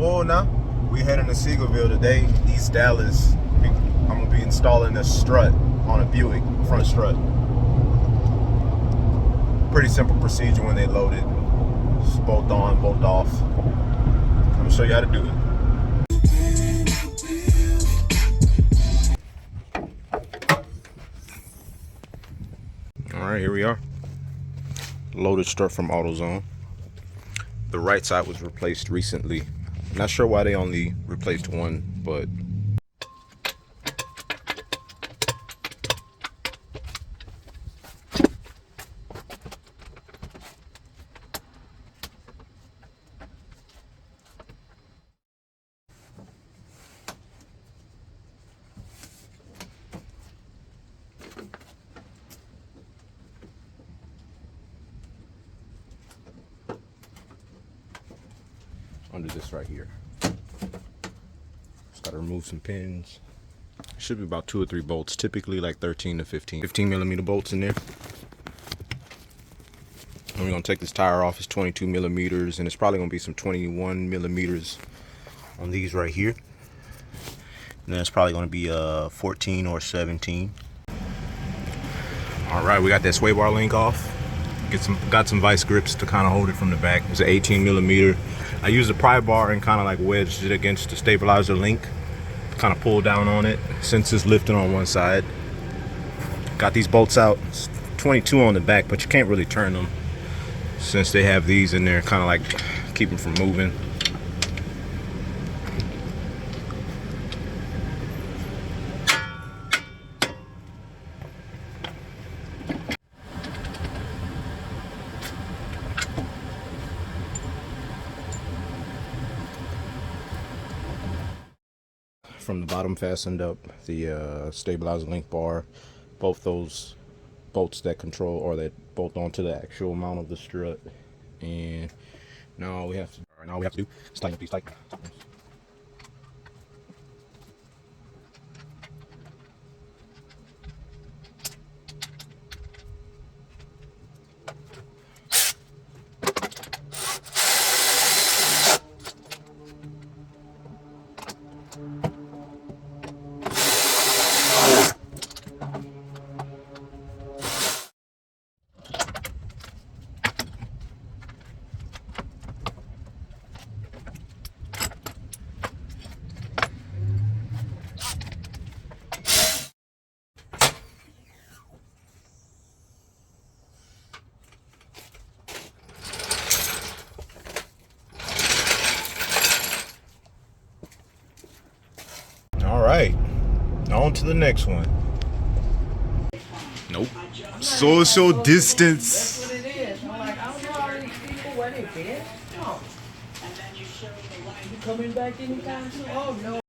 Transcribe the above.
Well, now we heading to Seagoville today, East Dallas. I'm gonna be installing a strut on a Buick, front strut. Pretty simple procedure when they load it. Just bolt on, bolt off. I'm gonna show you how to do it. All right, here we are. Loaded strut from AutoZone. The right side was replaced recently. Not sure why they only replaced one, but under this right here. Just gotta remove some pins. Should be about 2 or 3 bolts, typically like 13 to 15 millimeter bolts in there. And we're gonna take this tire off. It's 22 millimeters, and it's probably gonna be some 21 millimeters on these right here. And then it's probably gonna be 14 or 17. All right, we got that sway bar link off. Got some vice grips to kind of hold it from the back. It's an 18 millimeter. I used a pry bar and kind of like wedged it against the stabilizer link. Kind of pull down on it since it's lifted on one side. Got these bolts out. It's 22 on the back, but you can't really turn them since they have these in there, kind of like keep them from moving. From the bottom fastened up the stabilizer link bar, both those bolts that control or that bolt onto the actual mount of the strut. And now all we have to do is tighten up these tight. All right, on to the next one. Nope. Social distance. That's what it is. I'm like, I don't know all these people where they been. No. You coming back anytime soon? Oh no.